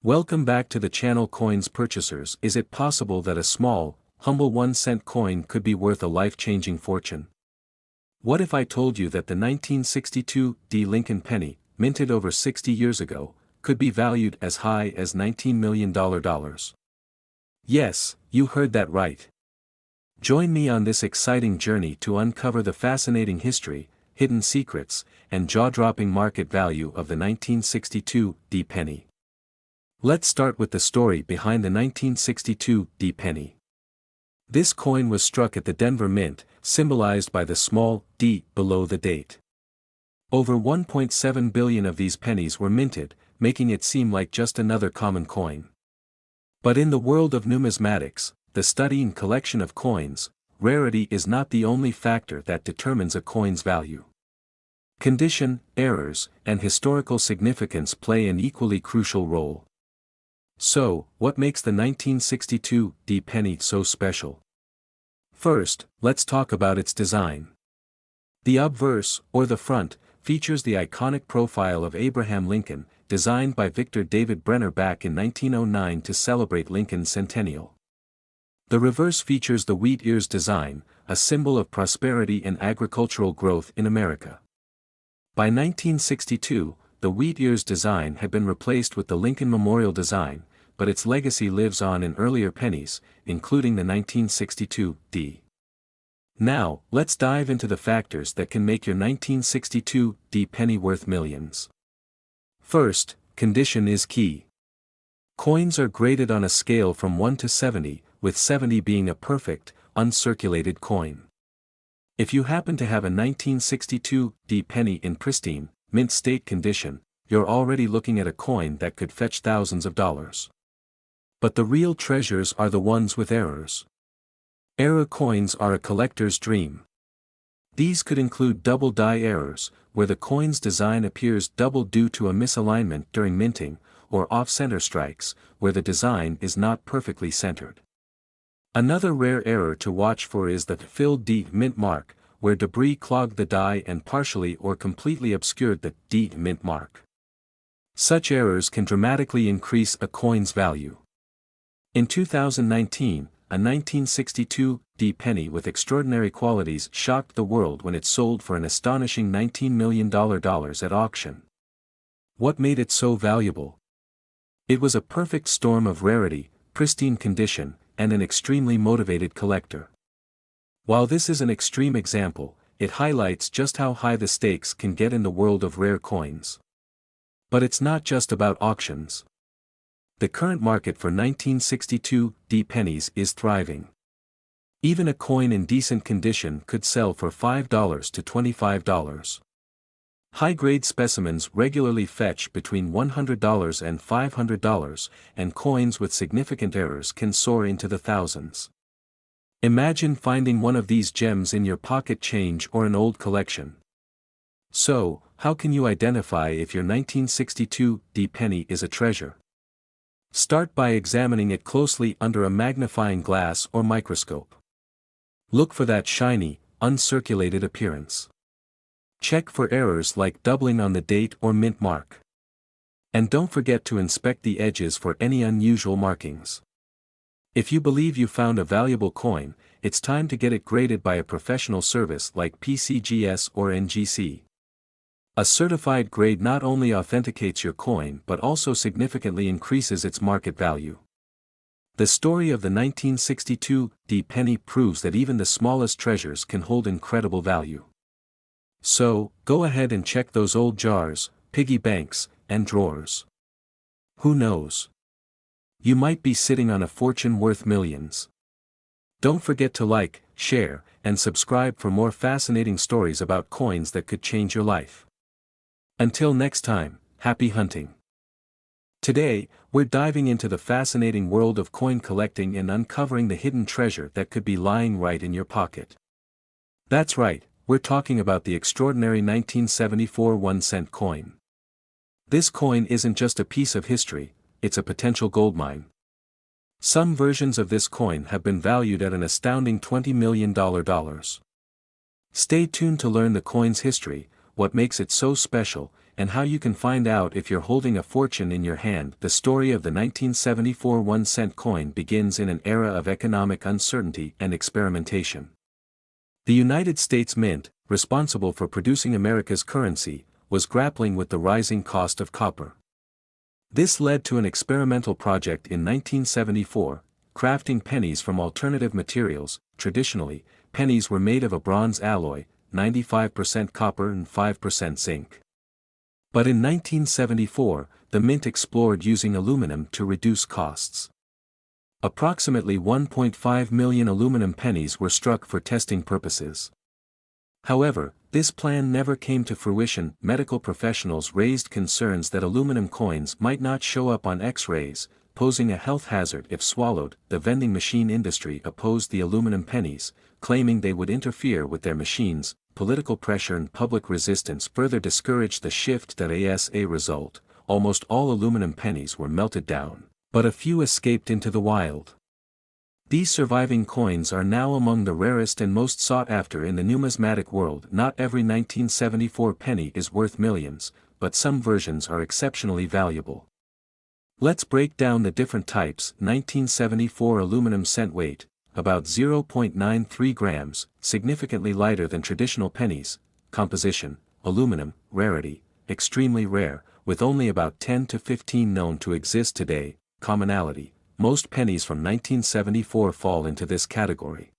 Welcome back to the channel Coins Purchasers. Is it possible that a small, humble 1-cent coin could be worth a life-changing fortune? What if I told you that the 1962 D. Lincoln penny, minted over 60 years ago, could be valued as high as $19 million? Yes, you heard that right. Join me on this exciting journey to uncover the fascinating history, hidden secrets, and jaw-dropping market value of the 1962 D. penny. Let's start with the story behind the 1962 D. penny. This coin was struck at the Denver Mint, symbolized by the small d below the date. Over 1.7 billion of these pennies were minted, making it seem like just another common coin. But in the world of numismatics, the study and collection of coins, rarity is not the only factor that determines a coin's value. Condition, errors, and historical significance play an equally crucial role. So, what makes the 1962 D. penny so special? First, let's talk about its design. The obverse, or the front, features the iconic profile of Abraham Lincoln, designed by Victor David Brenner back in 1909 to celebrate Lincoln's centennial. The reverse features the wheat ears design, a symbol of prosperity and agricultural growth in America. By 1962, the wheat ears design had been replaced with the Lincoln Memorial design, but its legacy lives on in earlier pennies, including the 1962 D. Now, let's dive into the factors that can make your 1962 D. penny worth millions. First, condition is key. Coins are graded on a scale from 1 to 70, with 70 being a perfect, uncirculated coin. If you happen to have a 1962 D. penny in pristine, mint state condition, you're already looking at a coin that could fetch thousands of dollars. But the real treasures are the ones with errors. Error coins are a collector's dream. These could include double die errors, where the coin's design appears double due to a misalignment during minting, or off-center strikes, where the design is not perfectly centered. Another rare error to watch for is the filled D mint mark, where debris clogged the die and partially or completely obscured the D mint mark. Such errors can dramatically increase a coin's value. In 2019, a 1962 D. penny with extraordinary qualities shocked the world when it sold for an astonishing $19 million at auction. What made it so valuable? It was a perfect storm of rarity, pristine condition, and an extremely motivated collector. While this is an extreme example, it highlights just how high the stakes can get in the world of rare coins. But it's not just about auctions. The current market for 1962 D. pennies is thriving. Even a coin in decent condition could sell for $5 to $25. High-grade specimens regularly fetch between $100 and $500, and coins with significant errors can soar into the thousands. Imagine finding one of these gems in your pocket change or an old collection. So, how can you identify if your 1962 D. penny is a treasure? Start by examining it closely under a magnifying glass or microscope. Look for that shiny, uncirculated appearance. Check for errors like doubling on the date or mint mark. And don't forget to inspect the edges for any unusual markings. If you believe you found a valuable coin, it's time to get it graded by a professional service like PCGS or NGC. A certified grade not only authenticates your coin but also significantly increases its market value. The story of the 1962 D. penny proves that even the smallest treasures can hold incredible value. So, go ahead and check those old jars, piggy banks, and drawers. Who knows? You might be sitting on a fortune worth millions. Don't forget to like, share, and subscribe for more fascinating stories about coins that could change your life. Until next time, happy hunting. Today, we're diving into the fascinating world of coin collecting and uncovering the hidden treasure that could be lying right in your pocket. That's right, we're talking about the extraordinary 1974 1-cent coin. This coin isn't just a piece of history, it's a potential goldmine. Some versions of this coin have been valued at an astounding $20 million. Stay tuned to learn the coin's history, what makes it so special, and how you can find out if you're holding a fortune in your hand. The story of the 1974 1-cent coin begins in an era of economic uncertainty and experimentation. The United States Mint, responsible for producing America's currency, was grappling with the rising cost of copper. This led to an experimental project in 1974, crafting pennies from alternative materials. Traditionally, pennies were made of a bronze alloy, 95% copper and 5% zinc. But in 1974, the mint explored using aluminum to reduce costs. Approximately 1.5 million aluminum pennies were struck for testing purposes. However, this plan never came to fruition. Medical professionals raised concerns that aluminum coins might not show up on X-rays, posing a health hazard if swallowed. The vending machine industry opposed the aluminum pennies, claiming they would interfere with their machines. Political pressure and public resistance further discouraged the shift. As a result, almost all aluminum pennies were melted down, but a few escaped into the wild. These surviving coins are now among the rarest and most sought after in the numismatic world. Not every 1974 penny is worth millions, but some versions are exceptionally valuable. Let's break down the different types. 1974 aluminum cent weight, about 0.93 grams, significantly lighter than traditional pennies. Composition, aluminum. Rarity, extremely rare, with only about 10 to 15 known to exist today. Commonality, most pennies from 1974 fall into this category.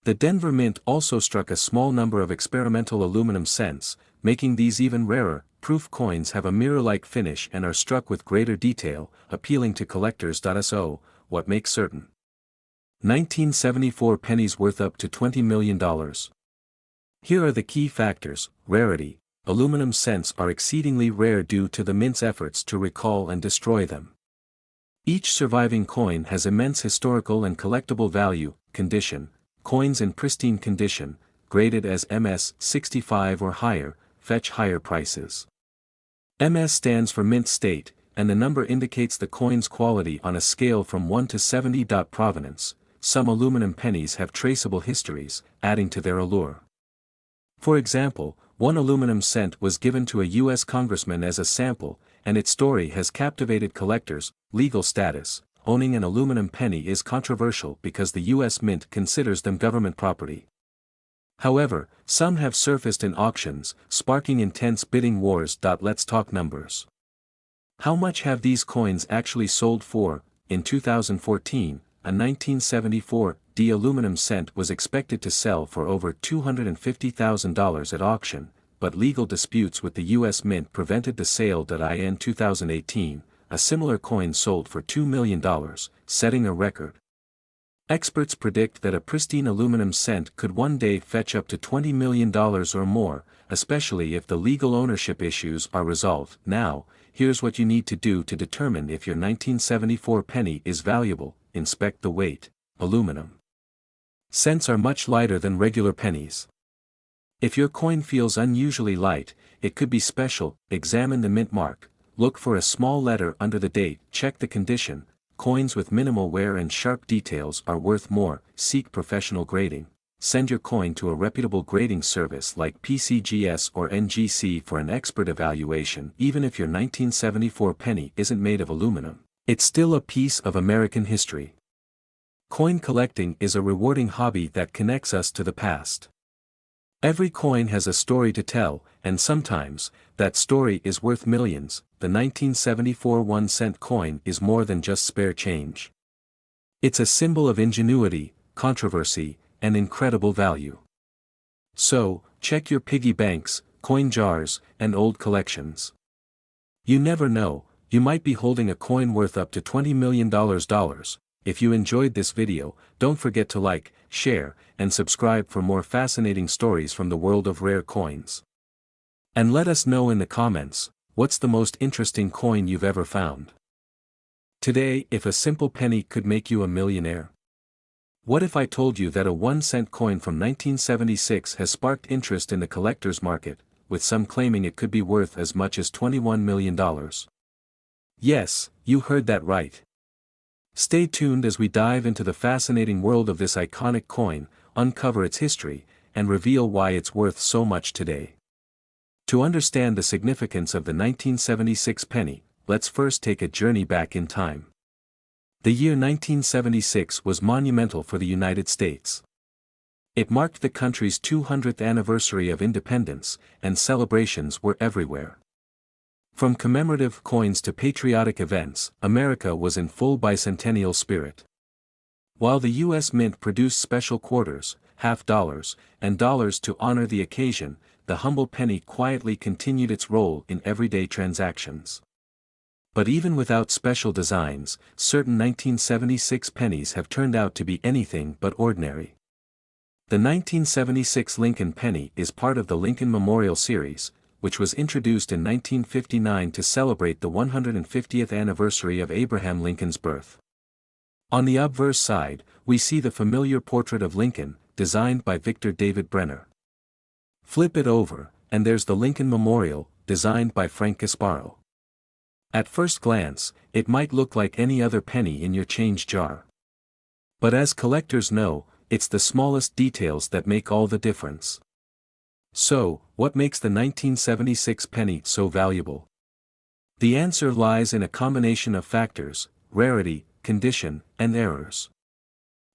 The Denver Mint also struck a small number of experimental aluminum cents, making these even rarer. Proof coins have a mirror-like finish and are struck with greater detail, appealing to collectors. So, what makes certain? 1974 pennies worth up to $20 million. Here are the key factors. Rarity, aluminum cents are exceedingly rare due to the mint's efforts to recall and destroy them. Each surviving coin has immense historical and collectible value. Condition, coins in pristine condition, graded as MS 65 or higher, fetch higher prices. MS stands for mint state, and the number indicates the coin's quality on a scale from 1 to 70. Provenance, some aluminum pennies have traceable histories, adding to their allure. For example, one aluminum cent was given to a U.S. congressman as a sample, and its story has captivated collectors. Legal status, owning an aluminum penny is controversial because the U.S. Mint considers them government property. However, some have surfaced in auctions, sparking intense bidding wars. Let's talk numbers. How much have these coins actually sold for? In 2014, a 1974 aluminum cent was expected to sell for over $250,000 at auction, but legal disputes with the U.S. Mint prevented the sale. In 2018, a similar coin sold for $2 million, setting a record. Experts predict that a pristine aluminum cent could one day fetch up to $20 million or more, especially if the legal ownership issues are resolved. Now, here's what you need to do to determine if your 1974 penny is valuable. Inspect the weight. Aluminum cents are much lighter than regular pennies. If your coin feels unusually light, it could be special. Examine the mint mark. Look for a small letter under the date. Check the condition. Coins with minimal wear and sharp details are worth more. Seek professional grading. Send your coin to a reputable grading service like PCGS or NGC for an expert evaluation. Even if your 1974 penny isn't made of aluminum, it's still a piece of American history. Coin collecting is a rewarding hobby that connects us to the past. Every coin has a story to tell, and sometimes, that story is worth millions. The 1974 1-cent coin is more than just spare change. It's a symbol of ingenuity, controversy, and incredible value. So, check your piggy banks, coin jars, and old collections. You never know, you might be holding a coin worth up to $20 million. If you enjoyed this video, don't forget to like, share, and subscribe for more fascinating stories from the world of rare coins. And let us know in the comments, what's the most interesting coin you've ever found? Today, if a simple penny could make you a millionaire? What if I told you that a 1-cent coin from 1976 has sparked interest in the collector's market, with some claiming it could be worth as much as $21 million? Yes, you heard that right. Stay tuned as we dive into the fascinating world of this iconic coin, uncover its history, and reveal why it's worth so much today. To understand the significance of the 1976 penny, let's first take a journey back in time. The year 1976 was monumental for the United States. It marked the country's 200th anniversary of independence, and celebrations were everywhere. From commemorative coins to patriotic events, America was in full bicentennial spirit. While the U.S. Mint produced special quarters, half dollars, and dollars to honor the occasion, the humble penny quietly continued its role in everyday transactions. But even without special designs, certain 1976 pennies have turned out to be anything but ordinary. The 1976 Lincoln penny is part of the Lincoln Memorial Series, which was introduced in 1959 to celebrate the 150th anniversary of Abraham Lincoln's birth. On the obverse side, we see the familiar portrait of Lincoln, designed by Victor David Brenner. Flip it over, and there's the Lincoln Memorial, designed by Frank Gasparo. At first glance, it might look like any other penny in your change jar. But as collectors know, it's the smallest details that make all the difference. So, what makes the 1976 penny so valuable? The answer lies in a combination of factors: rarity, condition, and errors.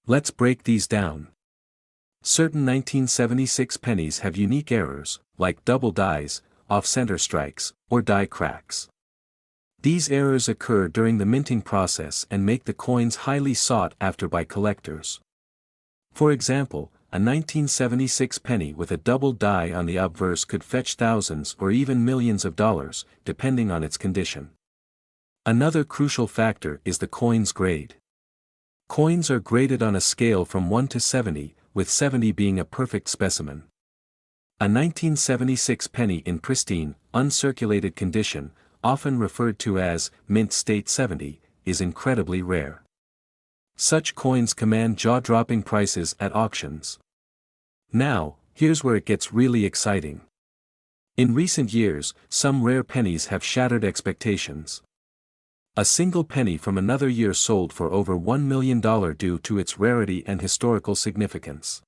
Let's break these down. Certain 1976 pennies have unique errors, like double dies, off-center strikes, or die cracks. These errors occur during the minting process and make the coins highly sought after by collectors. For example, a 1976 penny with a double die on the obverse could fetch thousands or even millions of dollars, depending on its condition. Another crucial factor is the coin's grade. Coins are graded on a scale from 1 to 70, with 70 being a perfect specimen. A 1976 penny in pristine, uncirculated condition, often referred to as mint state 70, is incredibly rare. Such coins command jaw-dropping prices at auctions. Now, here's where it gets really exciting. In recent years, some rare pennies have shattered expectations. A single penny from another year sold for over $1 million due to its rarity and historical significance.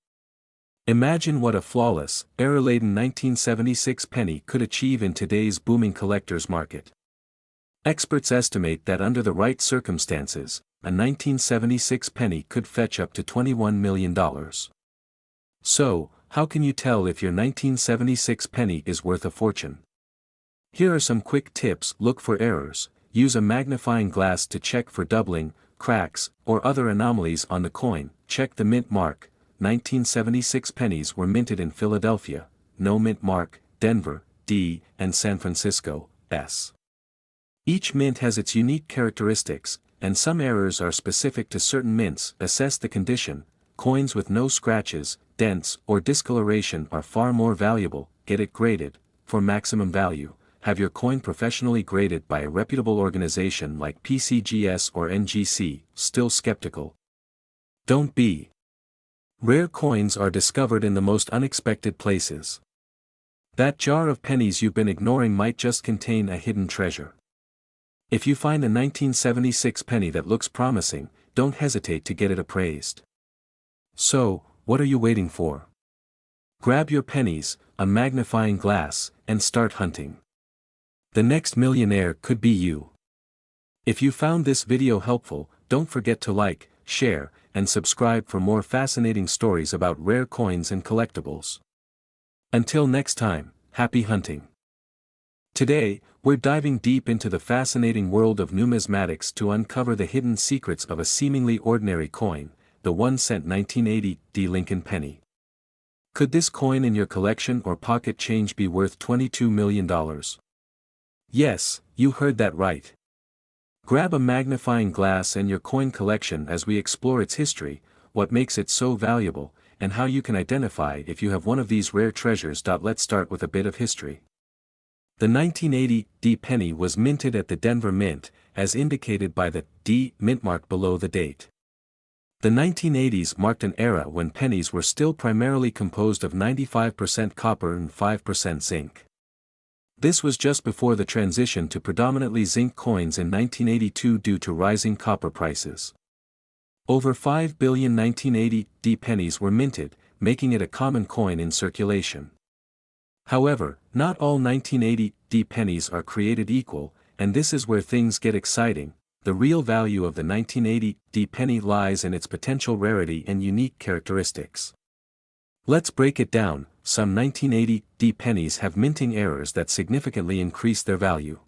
Imagine what a flawless, error-laden 1976 penny could achieve in today's booming collector's market. Experts estimate that under the right circumstances, a 1976 penny could fetch up to $21 million. So, how can you tell if your 1976 penny is worth a fortune? Here are some quick tips. Look for errors. Use a magnifying glass to check for doubling, cracks, or other anomalies on the coin. Check the mint mark. 1976 pennies were minted in Philadelphia, no mint mark, Denver, D, and San Francisco, S. Each mint has its unique characteristics, and some errors are specific to certain mints. Assess the condition. Coins with no scratches, dents, or discoloration are far more valuable. Get it graded. For maximum value, have your coin professionally graded by a reputable organization like PCGS or NGC. Still skeptical? Don't be. Rare coins are discovered in the most unexpected places. That jar of pennies you've been ignoring might just contain a hidden treasure. If you find a 1976 penny that looks promising, don't hesitate to get it appraised. So, what are you waiting for? Grab your pennies, a magnifying glass, and start hunting. The next millionaire could be you. If you found this video helpful, don't forget to like, share, and subscribe for more fascinating stories about rare coins and collectibles. Until next time, happy hunting. Today, we're diving deep into the fascinating world of numismatics to uncover the hidden secrets of a seemingly ordinary coin, the 1-cent 1980 D Lincoln penny. Could this coin in your collection or pocket change be worth $22 million? Yes, you heard that right. Grab a magnifying glass and your coin collection as we explore its history, what makes it so valuable, and how you can identify if you have one of these rare treasures. Let's start with a bit of history. The 1980 D penny was minted at the Denver Mint, as indicated by the D mint mark below the date. The 1980s marked an era when pennies were still primarily composed of 95% copper and 5% zinc. This was just before the transition to predominantly zinc coins in 1982 due to rising copper prices. Over 5 billion 1980 D pennies were minted, making it a common coin in circulation. However, not all 1980 pennies are created equal, and this is where things get exciting. The real value of the 1980 penny lies in its potential rarity and unique characteristics. Let's break it down. Some 1980 pennies have minting errors that significantly increase their value.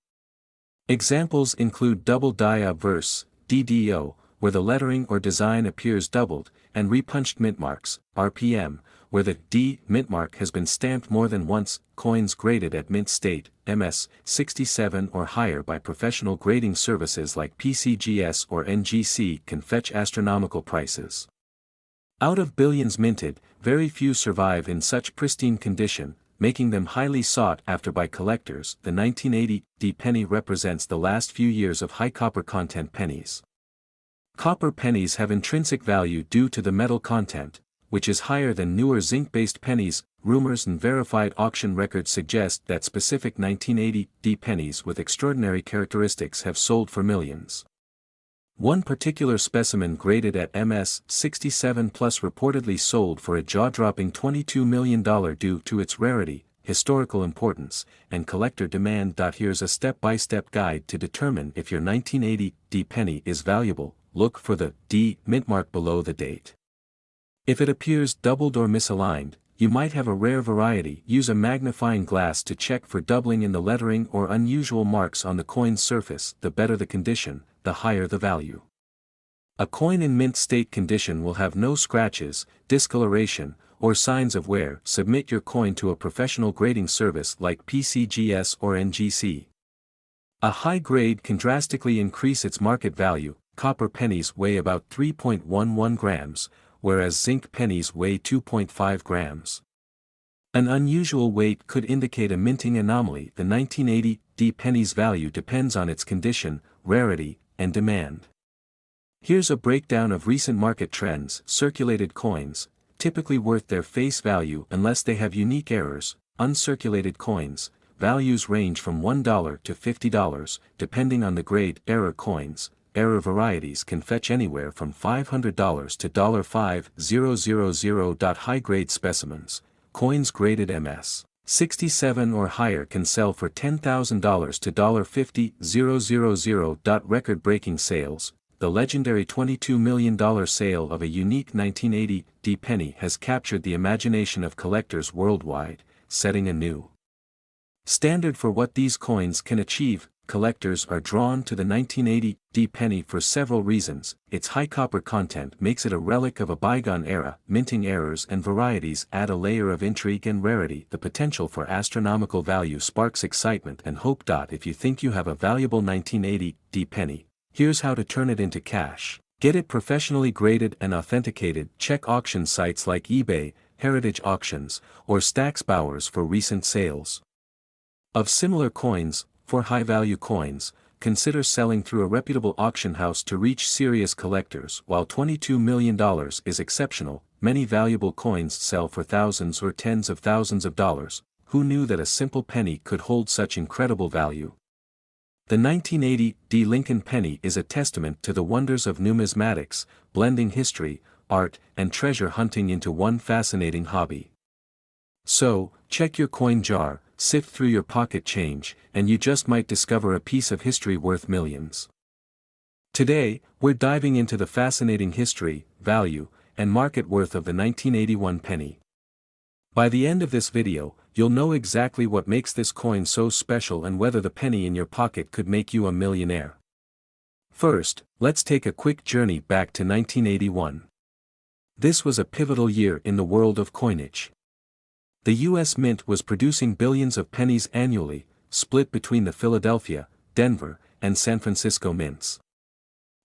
Examples include double die obverse, DDO, where the lettering or design appears doubled, and repunched mint marks, RPM, where the D mint mark has been stamped more than once. Coins graded at mint state, MS 67 or higher by professional grading services like PCGS or NGC can fetch astronomical prices. Out of billions minted, very few survive in such pristine condition, making them highly sought after by collectors. The 1980 penny represents the last few years of high copper content pennies. Copper pennies have intrinsic value due to the metal content, which is higher than newer zinc-based pennies. Rumors and verified auction records suggest that specific 1980 pennies with extraordinary characteristics have sold for millions. One particular specimen graded at MS 67 plus reportedly sold for a jaw-dropping $22 million due to its rarity, historical importance, and collector demand. Here's a step-by-step guide to determine if your 1980 penny is valuable. Look for the D mint mark below the date. If it appears doubled or misaligned, you might have a rare variety. Use a magnifying glass to check for doubling in the lettering or unusual marks on the coin's surface. The better the condition, the higher the value. A coin in mint state condition will have no scratches, discoloration, or signs of wear. Submit your coin to a professional grading service like PCGS or NGC. A high grade can drastically increase its market value. Copper pennies weigh about 3.11 grams, whereas zinc pennies weigh 2.5 grams. An unusual weight could indicate a minting anomaly. The 1980 penny's value depends on its condition, rarity, and demand. Here's a breakdown of recent market trends. Circulated coins, typically worth their face value unless they have unique errors. Uncirculated coins, values range from $1 to $50, depending on the grade. Error coins, error varieties can fetch anywhere from $500 to $5,000. High-grade specimens, coins graded MS 67 or higher can sell for $10,000 to $50,000. Record-breaking sales, the legendary $22 million sale of a unique 1980 penny has captured the imagination of collectors worldwide, setting a new standard for what these coins can achieve. Collectors are drawn to the 1980 penny for several reasons. Its high copper content makes it a relic of a bygone era. Minting errors and varieties add a layer of intrigue and rarity. The potential for astronomical value sparks excitement and hope. If you think you have a valuable 1980 penny, here's how to turn it into cash. Get it professionally graded and authenticated. Check auction sites like eBay, Heritage Auctions, or Stax Bowers for recent sales of similar coins. For high-value coins, consider selling through a reputable auction house to reach serious collectors. While $22 million is exceptional, many valuable coins sell for thousands or tens of thousands of dollars. Who knew that a simple penny could hold such incredible value? The 1980 Lincoln penny is a testament to the wonders of numismatics, blending history, art, and treasure hunting into one fascinating hobby. So, check your coin jar, sift through your pocket change, and you just might discover a piece of history worth millions. Today, we're diving into the fascinating history, value, and market worth of the 1981 penny. By the end of this video, you'll know exactly what makes this coin so special and whether the penny in your pocket could make you a millionaire. First, let's take a quick journey back to 1981. This was a pivotal year in the world of coinage. The U.S. Mint was producing billions of pennies annually, split between the Philadelphia, Denver, and San Francisco mints.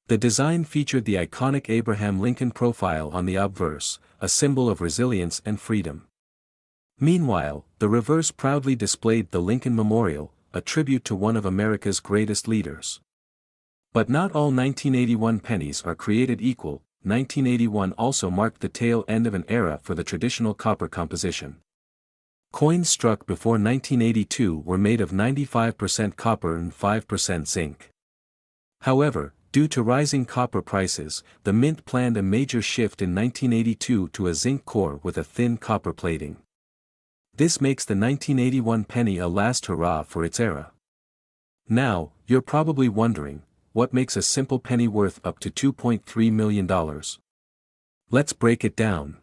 The design featured the iconic Abraham Lincoln profile on the obverse, a symbol of resilience and freedom. Meanwhile, the reverse proudly displayed the Lincoln Memorial, a tribute to one of America's greatest leaders. But not all 1981 pennies are created equal. 1981 also marked the tail end of an era for the traditional copper composition. Coins struck before 1982 were made of 95% copper and 5% zinc. However, due to rising copper prices, the mint planned a major shift in 1982 to a zinc core with a thin copper plating. This makes the 1981 penny a last hurrah for its era. Now, you're probably wondering, what makes a simple penny worth up to $2.3 million? Let's break it down.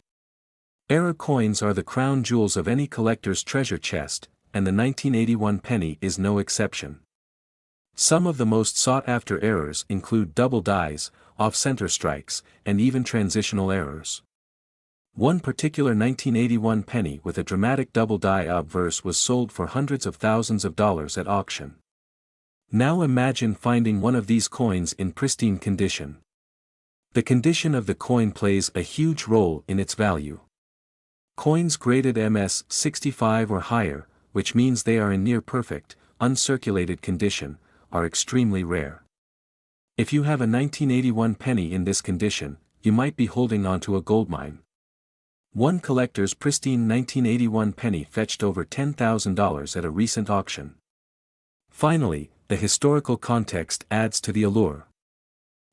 Era coins are the crown jewels of any collector's treasure chest, and the 1981 penny is no exception. Some of the most sought-after errors include double dies, off-center strikes, and even transitional errors. One particular 1981 penny with a dramatic double die obverse was sold for hundreds of thousands of dollars at auction. Now imagine finding one of these coins in pristine condition. The condition of the coin plays a huge role in its value. Coins graded MS 65 or higher, which means they are in near-perfect, uncirculated condition, are extremely rare. If you have a 1981 penny in this condition, you might be holding onto a goldmine. One collector's pristine 1981 penny fetched over $10,000 at a recent auction. Finally, the historical context adds to the allure.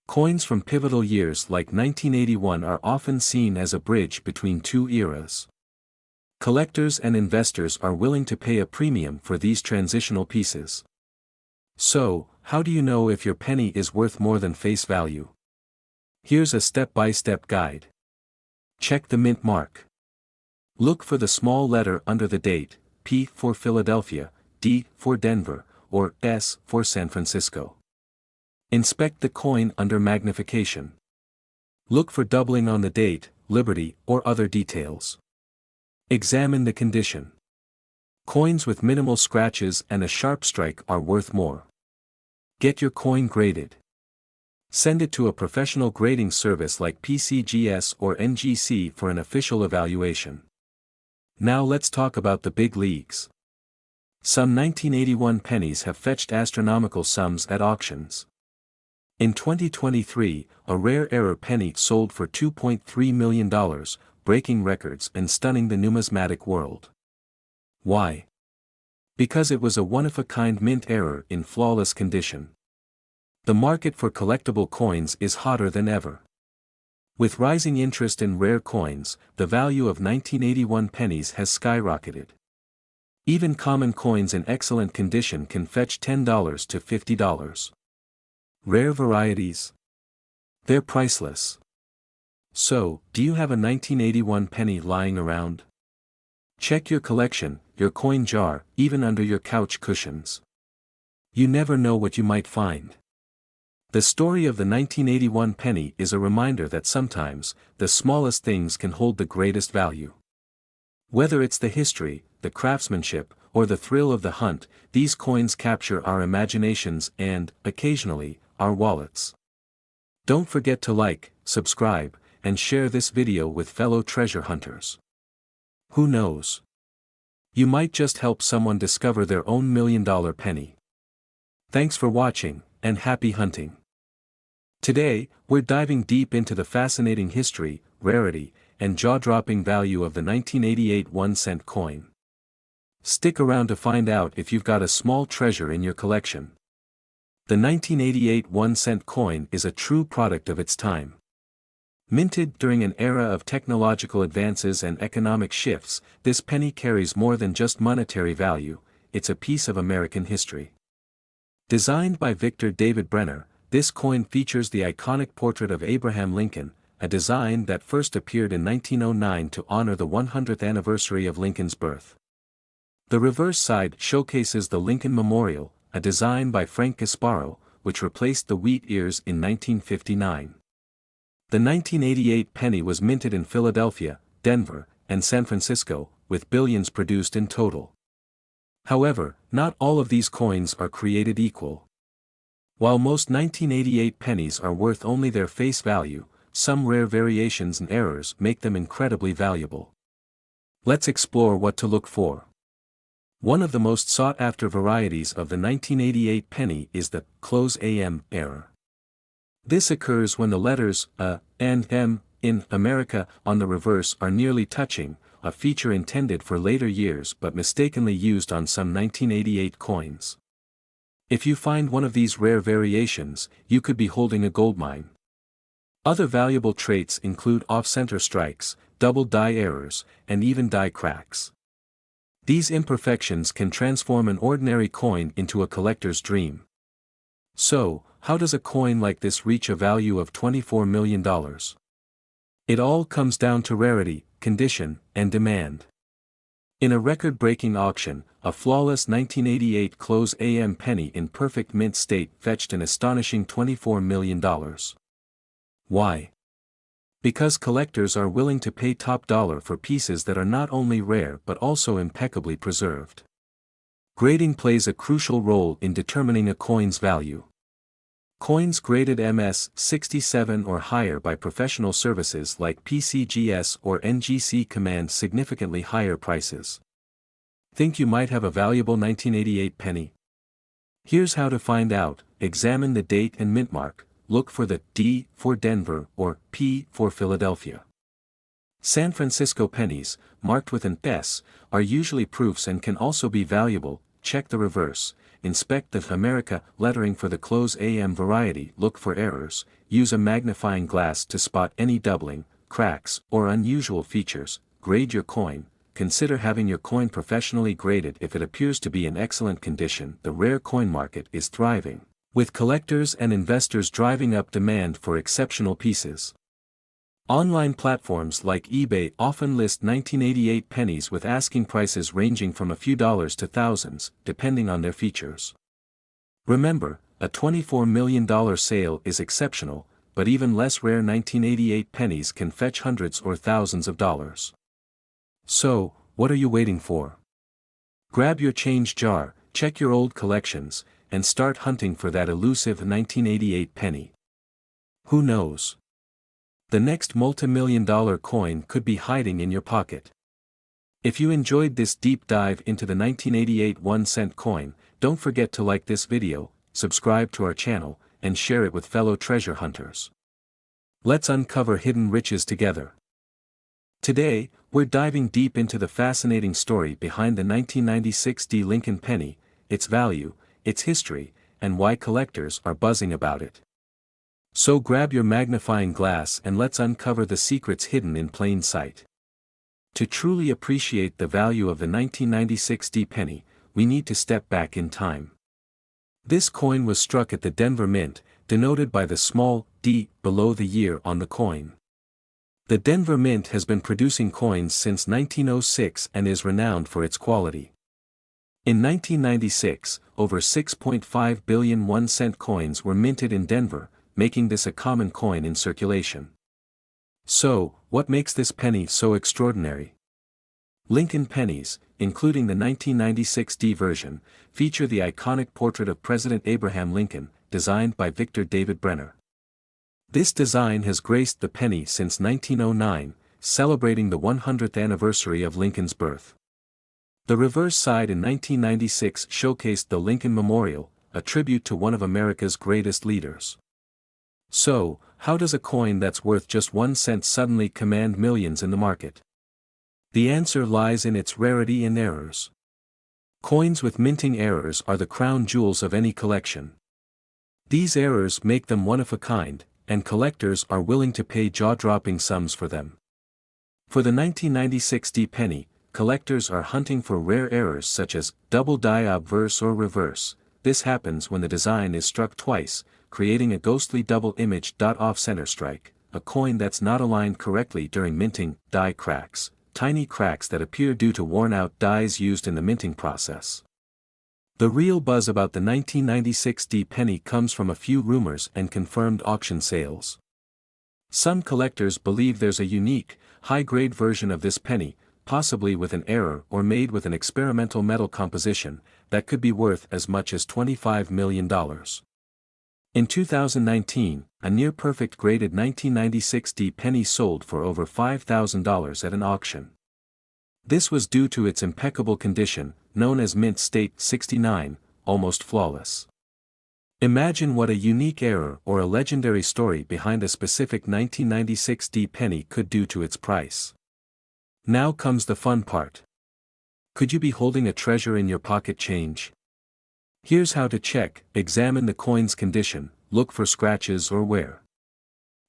Coins from pivotal years like 1981 are often seen as a bridge between two eras. Collectors and investors are willing to pay a premium for these transitional pieces. So, how do you know if your penny is worth more than face value? Here's a step-by-step guide. Check the mint mark. Look for the small letter under the date, P for Philadelphia, D for Denver, or S for San Francisco. Inspect the coin under magnification. Look for doubling on the date, Liberty, or other details. Examine the condition. Coins with minimal scratches and a sharp strike are worth more. Get your coin graded. Send it to a professional grading service like PCGS or NGC for an official evaluation. Now let's talk about the big leagues. Some 1981 pennies have fetched astronomical sums at auctions. In 2023, a rare error penny sold for $2.3 million, breaking records and stunning the numismatic world. Why? Because it was a one-of-a-kind mint error in flawless condition. The market for collectible coins is hotter than ever. With rising interest in rare coins, the value of 1981 pennies has skyrocketed. Even common coins in excellent condition can fetch $10 to $50. Rare varieties? They're priceless. So, do you have a 1981 penny lying around? Check your collection, your coin jar, even under your couch cushions. You never know what you might find. The story of the 1981 penny is a reminder that sometimes, the smallest things can hold the greatest value. Whether it's the history, the craftsmanship, or the thrill of the hunt, these coins capture our imaginations and, occasionally, our wallets. Don't forget to like, subscribe, and share this video with fellow treasure hunters. Who knows? You might just help someone discover their own million-dollar penny. Thanks for watching, and happy hunting. Today, we're diving deep into the fascinating history, rarity, and jaw-dropping value of the 1988 1-cent coin. Stick around to find out if you've got a small treasure in your collection. The 1988 1-cent coin is a true product of its time. Minted during an era of technological advances and economic shifts, this penny carries more than just monetary value, it's a piece of American history. Designed by Victor David Brenner, this coin features the iconic portrait of Abraham Lincoln, a design that first appeared in 1909 to honor the 100th anniversary of Lincoln's birth. The reverse side showcases the Lincoln Memorial, a design by Frank Gasparo, which replaced the wheat ears in 1959. The 1988 penny was minted in Philadelphia, Denver, and San Francisco, with billions produced in total. However, not all of these coins are created equal. While most 1988 pennies are worth only their face value, some rare variations and errors make them incredibly valuable. Let's explore what to look for. One of the most sought-after varieties of the 1988 penny is the close AM error. This occurs when the letters A and M in America on the reverse are nearly touching, a feature intended for later years but mistakenly used on some 1988 coins. If you find one of these rare variations, you could be holding a goldmine. Other valuable traits include off-center strikes, double die errors, and even die cracks. These imperfections can transform an ordinary coin into a collector's dream. So, how does a coin like this reach a value of $24 million? It all comes down to rarity, condition, and demand. In a record-breaking auction, a flawless 1988 close AM penny in perfect mint state fetched an astonishing $24 million. Why? Because collectors are willing to pay top dollar for pieces that are not only rare but also impeccably preserved. Grading plays a crucial role in determining a coin's value. Coins graded MS 67 or higher by professional services like PCGS or NGC command significantly higher prices. Think you might have a valuable 1988 penny? Here's how to find out. Examine the date and mint mark. Look for the D for Denver or P for Philadelphia. San Francisco pennies, marked with an S, are usually proofs and can also be valuable. Check the reverse. Inspect the America lettering for the close AM variety. Look for errors. Use a magnifying glass to spot any doubling, cracks, or unusual features. Grade your coin. Consider having your coin professionally graded if it appears to be in excellent condition. The rare coin market is thriving, with collectors and investors driving up demand for exceptional pieces. Online platforms like eBay often list 1988 pennies with asking prices ranging from a few dollars to thousands, depending on their features. Remember, a $24 million sale is exceptional, but even less rare 1988 pennies can fetch hundreds or thousands of dollars. So, what are you waiting for? Grab your change jar, check your old collections, and start hunting for that elusive 1988 penny. Who knows? The next multi-million-dollar coin could be hiding in your pocket. If you enjoyed this deep dive into the 1988 1-cent coin, don't forget to like this video, subscribe to our channel, and share it with fellow treasure hunters. Let's uncover hidden riches together. Today, we're diving deep into the fascinating story behind the 1996 D Lincoln penny, its value, its history, and why collectors are buzzing about it. So grab your magnifying glass and let's uncover the secrets hidden in plain sight. To truly appreciate the value of the 1996 D penny, we need to step back in time. This coin was struck at the Denver Mint, denoted by the small d below the year on the coin. The Denver Mint has been producing coins since 1906 and is renowned for its quality. In 1996, over 6.5 billion 1-cent coins were minted in Denver, making this a common coin in circulation. So, what makes this penny so extraordinary? Lincoln pennies, including the 1996 D version, feature the iconic portrait of President Abraham Lincoln, designed by Victor David Brenner. This design has graced the penny since 1909, celebrating the 100th anniversary of Lincoln's birth. The reverse side in 1996 showcased the Lincoln Memorial, a tribute to one of America's greatest leaders. So, how does a coin that's worth just 1 cent suddenly command millions in the market? The answer lies in its rarity and errors. Coins with minting errors are the crown jewels of any collection. These errors make them one of a kind, and collectors are willing to pay jaw-dropping sums for them. For the 1996 D penny, collectors are hunting for rare errors such as double die obverse or reverse. This happens when the design is struck twice, creating a ghostly double image off-center strike, a coin that's not aligned correctly during minting. Die cracks, tiny cracks that appear due to worn-out dies used in the minting process. The real buzz about the 1996 D penny comes from a few rumors and confirmed auction sales. Some collectors believe there's a unique, high-grade version of this penny, possibly with an error or made with an experimental metal composition, that could be worth as much as $25 million. In 2019, a near-perfect graded 1996 D penny sold for over $5,000 at an auction. This was due to its impeccable condition, known as mint state 69, almost flawless. Imagine what a unique error or a legendary story behind a specific 1996 D penny could do to its price. Now comes the fun part. Could you be holding a treasure in your pocket change? Here's how to check. Examine the coin's condition, look for scratches or wear.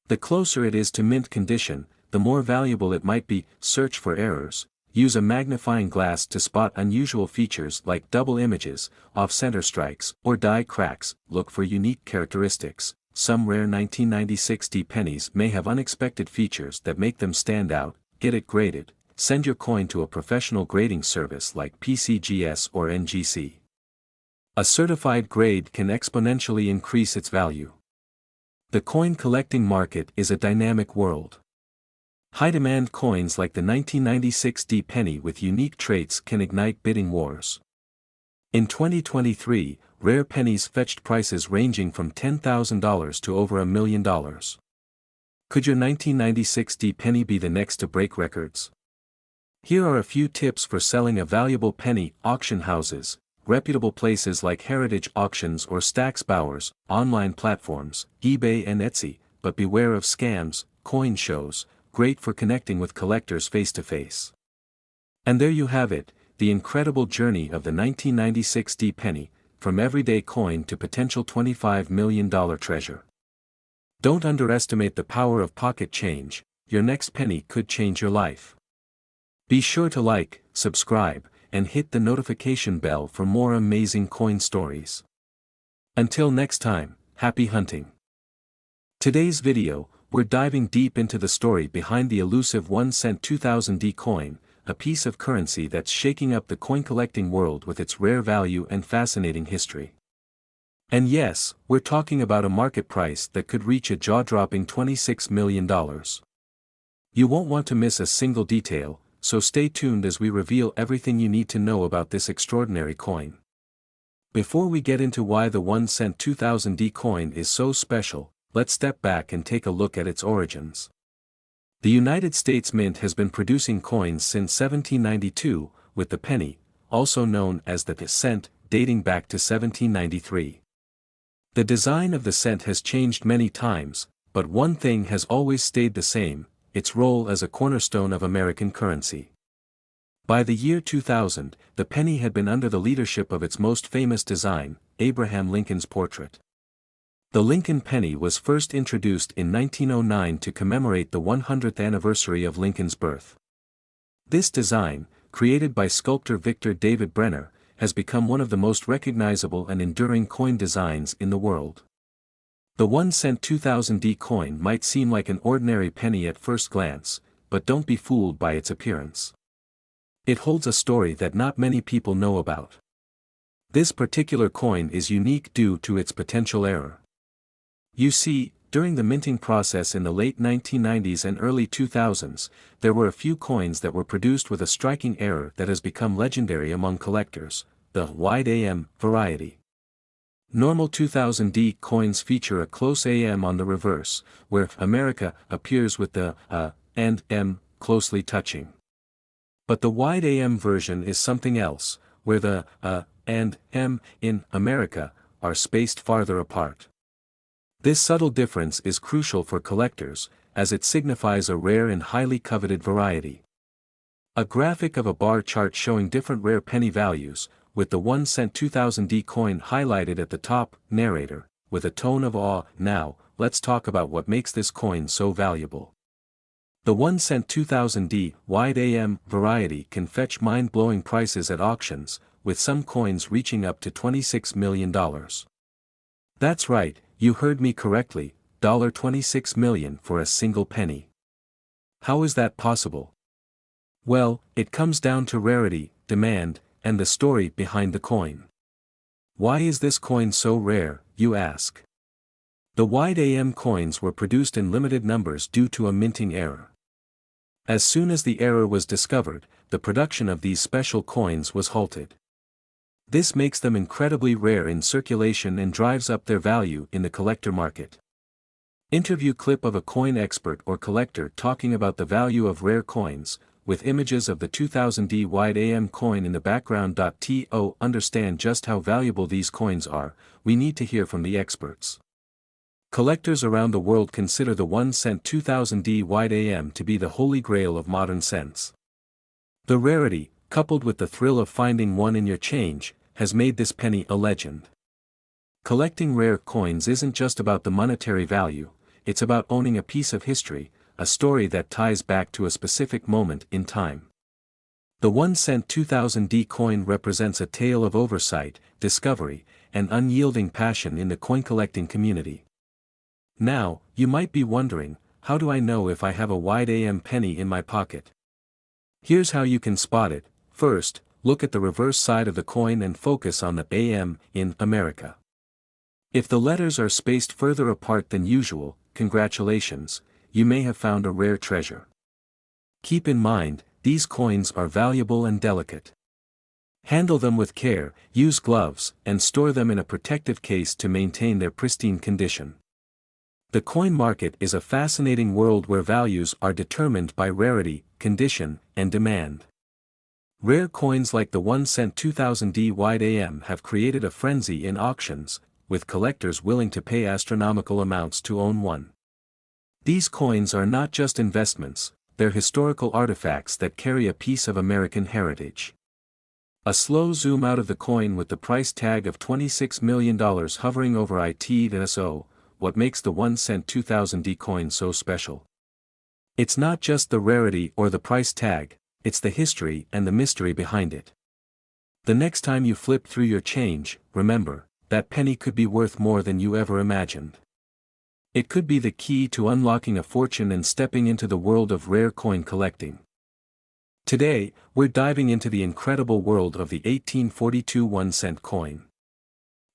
The closer it is to mint condition, the more valuable it might be. Search for errors. use a magnifying glass to spot unusual features like double images, off-center strikes, or die cracks. Look for unique characteristics. Some rare 1996 D pennies may have unexpected features that make them stand out. Get it graded. Send your coin to a professional grading service like PCGS or NGC. A certified grade can exponentially increase its value. The coin collecting market is a dynamic world. High-demand coins like the 1996 D penny with unique traits can ignite bidding wars. In 2023, rare pennies fetched prices ranging from $10,000 to over $1 million. Could your 1996 D penny be the next to break records? Here are a few tips for selling a valuable penny. Auction houses, reputable places like Heritage Auctions or Stax Bowers, online platforms, eBay and Etsy, but beware of scams. Coin shows, great for connecting with collectors face-to-face. And there you have it, the incredible journey of the 1996 D penny, from everyday coin to potential $25 million treasure. Don't underestimate the power of pocket change. Your next penny could change your life. Be sure to like, subscribe, and hit the notification bell for more amazing coin stories. Until next time, happy hunting. Today's video, we're diving deep into the story behind the elusive 1-cent 2000 D coin, a piece of currency that's shaking up the coin collecting world with its rare value and fascinating history. And yes, we're talking about a market price that could reach a jaw-dropping $26 million. You won't want to miss a single detail, so stay tuned as we reveal everything you need to know about this extraordinary coin. Before we get into why the 1-cent 2000 D coin is so special, let's step back and take a look at its origins. The United States Mint has been producing coins since 1792, with the penny, also known as the cent, dating back to 1793. The design of the cent has changed many times, but one thing has always stayed the same: its role as a cornerstone of American currency. By the year 2000, the penny had been under the leadership of its most famous design, Abraham Lincoln's portrait. The Lincoln penny was first introduced in 1909 to commemorate the 100th anniversary of Lincoln's birth. This design, created by sculptor Victor David Brenner, has become one of the most recognizable and enduring coin designs in the world. The 1-cent 2000 D coin might seem like an ordinary penny at first glance, but don't be fooled by its appearance. It holds a story that not many people know about. This particular coin is unique due to its potential error. You see, during the minting process in the late 1990s and early 2000s, there were a few coins that were produced with a striking error that has become legendary among collectors: the wide AM variety. Normal 2000 D coins feature a close AM on the reverse, where America appears with the and M closely touching. But the wide AM version is something else, where the and M in America are spaced farther apart. This subtle difference is crucial for collectors, as it signifies a rare and highly coveted variety. A graphic of a bar chart showing different rare penny values, with the 1-cent 2000 D coin highlighted at the top. Narrator, with a tone of awe. Now, let's talk about what makes this coin so valuable. The 1-cent 2000 D wide AM variety can fetch mind-blowing prices at auctions, with some coins reaching up to $26 million. That's right, you heard me correctly, $26 million for a single penny. How is that possible? Well, it comes down to rarity, demand, and the story behind the coin. Why is this coin so rare, you ask? The wide AM coins were produced in limited numbers due to a minting error. As soon as the error was discovered, the production of these special coins was halted. This makes them incredibly rare in circulation and drives up their value in the collector market. Interview clip of a coin expert or collector talking about the value of rare coins, with images of the 2000 D wide AM coin in the background. To understand just how valuable these coins are, we need to hear from the experts. Collectors around the world consider the 1-cent 2000 D wide AM to be the holy grail of modern cents. The rarity, coupled with the thrill of finding one in your change, has made this penny a legend. Collecting rare coins isn't just about the monetary value, it's about owning a piece of history, a story that ties back to a specific moment in time. The 1 cent 2000D coin represents a tale of oversight, discovery, and unyielding passion in the coin collecting community. Now, you might be wondering, how do I know if I have a wide AM penny in my pocket? Here's how you can spot it. First, look at the reverse side of the coin and focus on the AM in America. If the letters are spaced further apart than usual, congratulations, you may have found a rare treasure. Keep in mind, these coins are valuable and delicate. Handle them with care, use gloves, and store them in a protective case to maintain their pristine condition. The coin market is a fascinating world where values are determined by rarity, condition, and demand. Rare coins like the 1 cent 2000D wide AM have created a frenzy in auctions, with collectors willing to pay astronomical amounts to own one. These coins are not just investments, they're historical artifacts that carry a piece of American heritage. A slow zoom out of the coin with the price tag of $26 million hovering over it and so, what makes the 1 cent 2000D coin so special? It's not just the rarity or the price tag, it's the history and the mystery behind it. The next time you flip through your change, remember, that penny could be worth more than you ever imagined. It could be the key to unlocking a fortune and stepping into the world of rare coin collecting. Today, we're diving into the incredible world of the 1842 1 cent coin.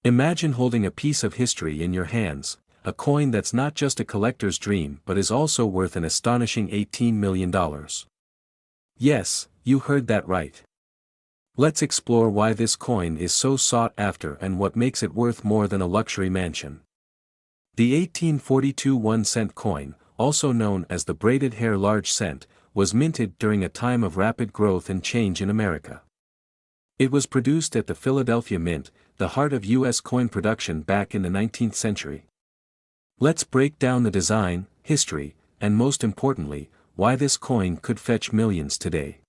Imagine holding a piece of history in your hands, a coin that's not just a collector's dream but is also worth an astonishing $18 million. Yes, you heard that right. Let's explore why this coin is so sought after and what makes it worth more than a luxury mansion. The 1842 1 cent coin, also known as the braided hair large cent, was minted during a time of rapid growth and change in America. It was produced at the Philadelphia Mint, the heart of U.S. coin production back in the 19th century. Let's break down the design, history, and most importantly, why this coin could fetch millions today.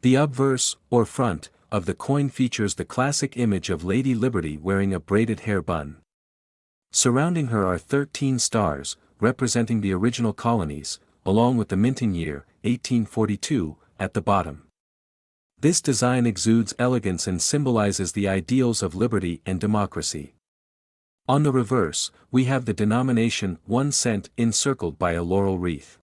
The obverse, or front, of the coin features the classic image of Lady Liberty wearing a braided hair bun. Surrounding her are 13 stars, representing the original colonies, along with the minting year, 1842, at the bottom. This design exudes elegance and symbolizes the ideals of liberty and democracy. On the reverse, we have the denomination 1 cent encircled by a laurel wreath.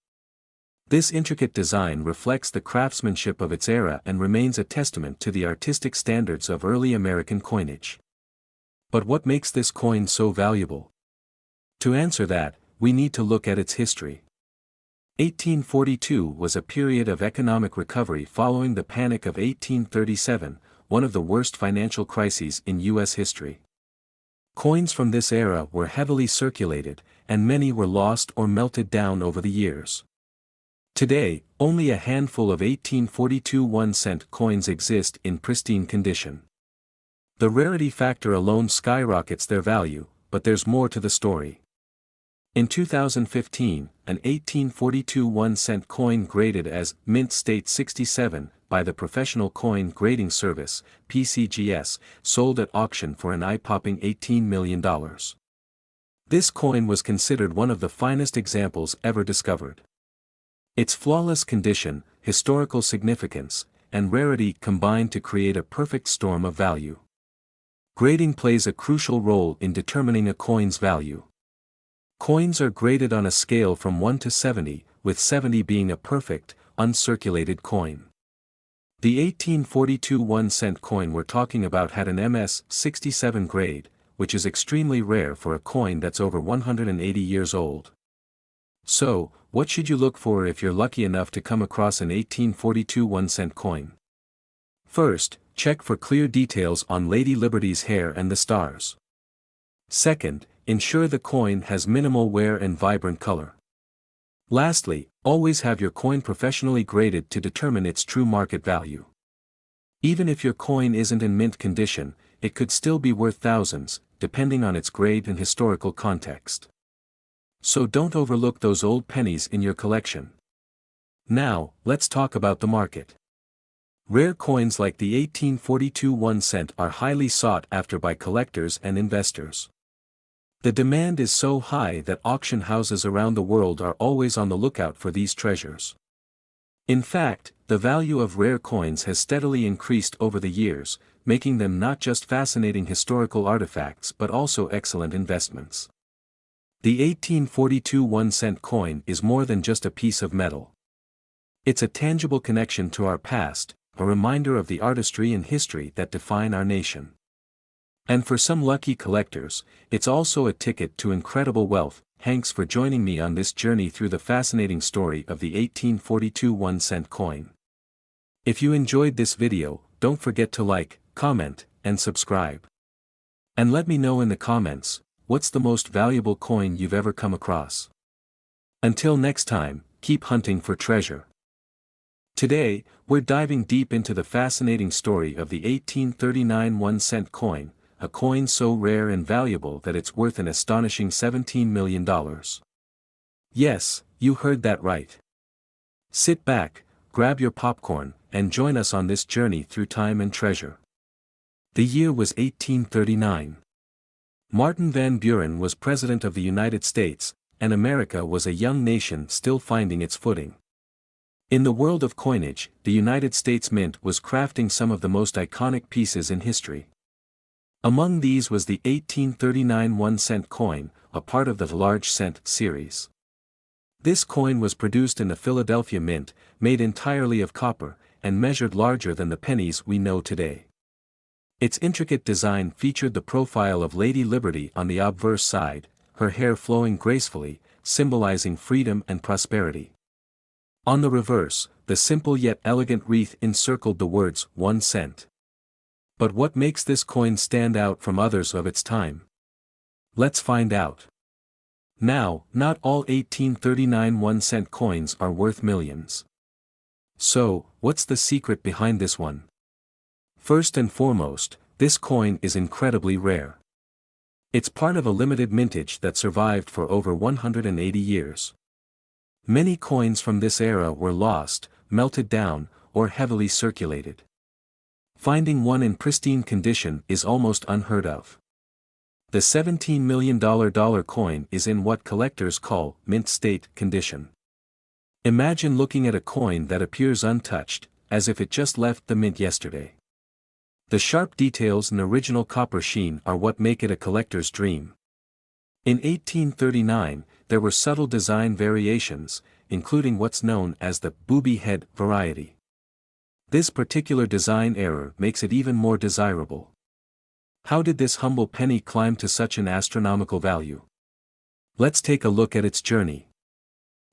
This intricate design reflects the craftsmanship of its era and remains a testament to the artistic standards of early American coinage. But what makes this coin so valuable? To answer that, we need to look at its history. 1842 was a period of economic recovery following the Panic of 1837, one of the worst financial crises in U.S. history. Coins from this era were heavily circulated, and many were lost or melted down over the years. Today, only a handful of 1842 1 cent coins exist in pristine condition. The rarity factor alone skyrockets their value, but there's more to the story. In 2015, an 1842 1 cent coin graded as Mint State 67 by the Professional Coin Grading Service, PCGS, sold at auction for an eye-popping $18 million. This coin was considered one of the finest examples ever discovered. Its flawless condition, historical significance, and rarity combined to create a perfect storm of value. Grading plays a crucial role in determining a coin's value. Coins are graded on a scale from 1 to 70, with 70 being a perfect, uncirculated coin. The 1842 1 cent coin we're talking about had an MS 67 grade, which is extremely rare for a coin that's over 180 years old. So, what should you look for if you're lucky enough to come across an 1842 1 cent coin? First, check for clear details on Lady Liberty's hair and the stars. Second, ensure the coin has minimal wear and vibrant color. Lastly, always have your coin professionally graded to determine its true market value. Even if your coin isn't in mint condition, it could still be worth thousands, depending on its grade and historical context. So don't overlook those old pennies in your collection. Now, let's talk about the market. Rare coins like the 1842 1 cent are highly sought after by collectors and investors. The demand is so high that auction houses around the world are always on the lookout for these treasures. In fact, The value of rare coins has steadily increased over the years, making them not just fascinating historical artifacts but also excellent investments. The 1842 1-cent coin is more than just a piece of metal. It's a tangible connection to our past, a reminder of the artistry and history that define our nation. And for some lucky collectors, it's also a ticket to incredible wealth. Thanks for joining me on this journey through the fascinating story of the 1842 1-cent coin. If you enjoyed this video, don't forget to like, comment, and subscribe. And let me know in the comments, what's the most valuable coin you've ever come across? Until next time, keep hunting for treasure. Today, we're diving deep into the fascinating story of the 1839 1-cent coin, a coin so rare and valuable that it's worth an astonishing $17 million. Yes, you heard that right. Sit back, grab your popcorn, and join us on this journey through time and treasure. The year was 1839. Martin Van Buren was President of the United States, and America was a young nation still finding its footing. In the world of coinage, the United States Mint was crafting some of the most iconic pieces in history. Among these was the 1839 1-cent coin, a part of the large cent series. This coin was produced in the Philadelphia Mint, made entirely of copper, and measured larger than the pennies we know today. Its intricate design featured the profile of Lady Liberty on the obverse side, her hair flowing gracefully, symbolizing freedom and prosperity. On the reverse, the simple yet elegant wreath encircled the words 1 cent. But what makes this coin stand out from others of its time? Let's find out. Now, not all 1839 1-cent coins are worth millions. So, what's the secret behind this one? First and foremost, this coin is incredibly rare. It's part of a limited mintage that survived for over 180 years. Many coins from this era were lost, melted down, or heavily circulated. Finding one in pristine condition is almost unheard of. The $17 million dollar coin is in what collectors call mint state condition. Imagine looking at a coin that appears untouched, as if it just left the mint yesterday. The sharp details and original copper sheen are what make it a collector's dream. In 1839, there were subtle design variations, including what's known as the booby head variety. This particular design error makes it even more desirable. How did this humble penny climb to such an astronomical value? Let's take a look at its journey.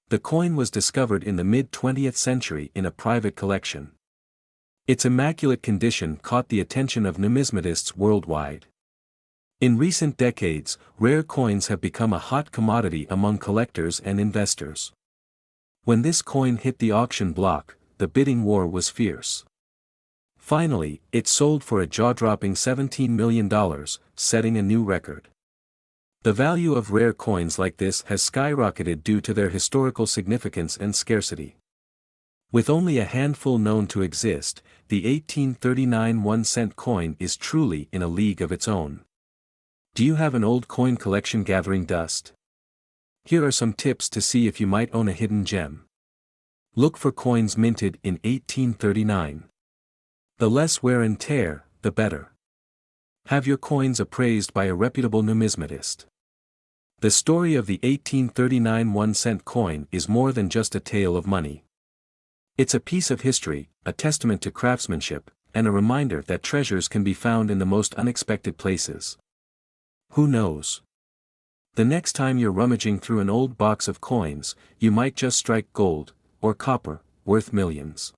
The coin was discovered in the mid-20th century in a private collection. Its immaculate condition caught the attention of numismatists worldwide. In recent decades, rare coins have become a hot commodity among collectors and investors. When this coin hit the auction block, the bidding war was fierce. Finally, it sold for a jaw-dropping $17 million, setting a new record. The value of rare coins like this has skyrocketed due to their historical significance and scarcity. With only a handful known to exist, the 1839 1-cent coin is truly in a league of its own. Do you have an old coin collection gathering dust? Here are some tips to see if you might own a hidden gem. Look for coins minted in 1839. The less wear and tear, the better. Have your coins appraised by a reputable numismatist. The story of the 1839 1-cent coin is more than just a tale of money. It's a piece of history, a testament to craftsmanship, and a reminder that treasures can be found in the most unexpected places. Who knows? The next time you're rummaging through an old box of coins, you might just strike gold, or copper, worth millions.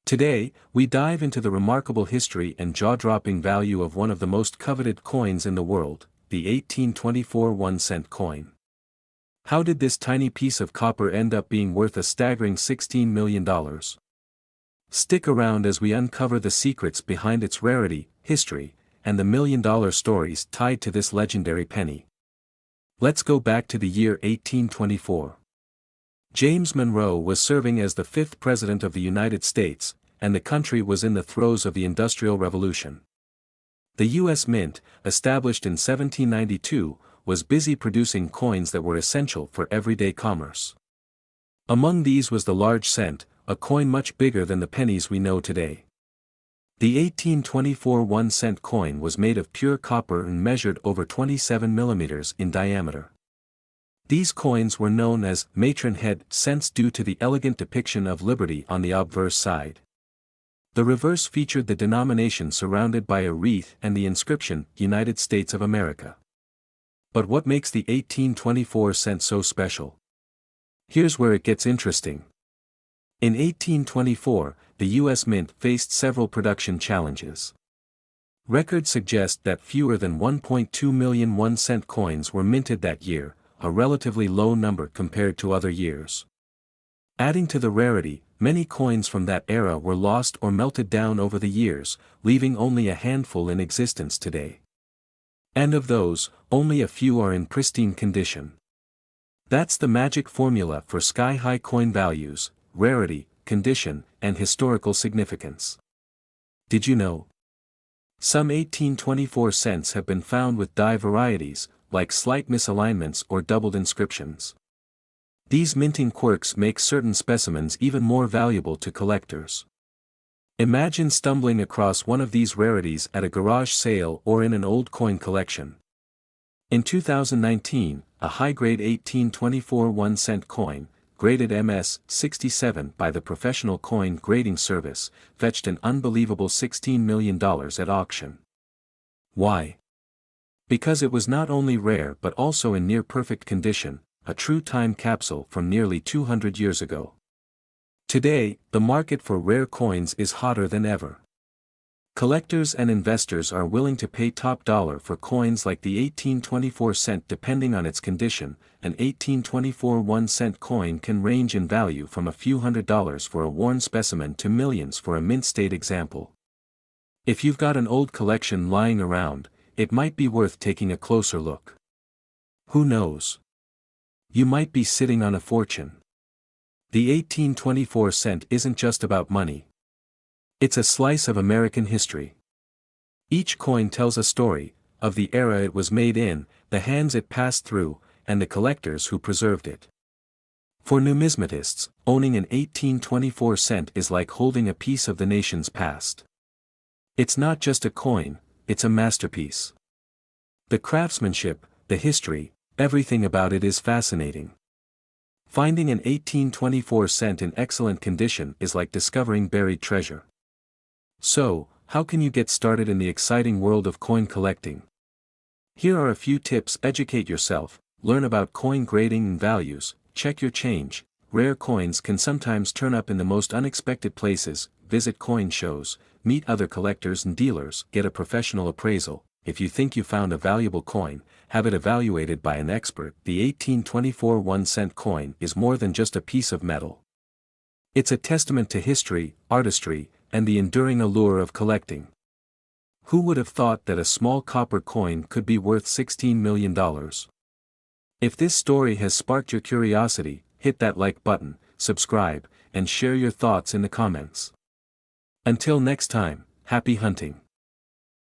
Today, we dive into the remarkable history and jaw-dropping value of one of the most coveted coins in the world, the 1824 1-cent coin. How did this tiny piece of copper end up being worth a staggering $16 million? Stick around as we uncover the secrets behind its rarity, history, and the million-dollar stories tied to this legendary penny. Let's go back to the year 1824. James Monroe was serving as the 5th President of the United States, and the country was in the throes of the Industrial Revolution. The U.S. Mint, established in 1792, was busy producing coins that were essential for everyday commerce. Among these was the large cent, a coin much bigger than the pennies we know today. The 1824 1-cent coin was made of pure copper and measured over 27 millimeters in diameter. These coins were known as matron-head cents due to the elegant depiction of liberty on the obverse side. The reverse featured the denomination surrounded by a wreath and the inscription, United States of America. But what makes the 1824 cent so special? Here's where it gets interesting. In 1824, the U.S. Mint faced several production challenges. Records suggest that fewer than 1.2 million 1-cent coins were minted that year, a relatively low number compared to other years. Adding to the rarity, many coins from that era were lost or melted down over the years, leaving only a handful in existence today. And of those, only a few are in pristine condition. That's the magic formula for sky-high coin values: rarity, condition, and historical significance. Did you know? Some 1824 cents have been found with die varieties, like slight misalignments or doubled inscriptions. These minting quirks make certain specimens even more valuable to collectors. Imagine stumbling across one of these rarities at a garage sale or in an old coin collection. In 2019, a high-grade 1824 1-cent coin, graded MS-67 by the Professional Coin Grading Service, fetched an unbelievable $16 million at auction. Why? Because it was not only rare but also in near-perfect condition, a true time capsule from nearly 200 years ago. Today, the market for rare coins is hotter than ever. Collectors and investors are willing to pay top dollar for coins like the 1824 cent depending on its condition. An 1824 1-cent coin can range in value from a few $100s for a worn specimen to millions for a mint-state example. If you've got an old collection lying around, it might be worth taking a closer look. Who knows? You might be sitting on a fortune. The 1824 cent isn't just about money. It's a slice of American history. Each coin tells a story, of the era it was made in, the hands it passed through, and the collectors who preserved it. For numismatists, owning an 1824 cent is like holding a piece of the nation's past. It's not just a coin, it's a masterpiece. The craftsmanship, the history, everything about it is fascinating. Finding an 1824 cent in excellent condition is like discovering buried treasure. So, how can you get started in the exciting world of coin collecting? Here are a few tips: educate yourself, learn about coin grading and values, check your change. Rare coins can sometimes turn up in the most unexpected places. Visit coin shows, meet other collectors and dealers, get a professional appraisal. If you think you found a valuable coin, have it evaluated by an expert. The 1824 1-cent coin is more than just a piece of metal. It's a testament to history, artistry, and the enduring allure of collecting. Who would have thought that a small copper coin could be worth $16 million? If this story has sparked your curiosity, hit that like button, subscribe, and share your thoughts in the comments. Until next time, happy hunting.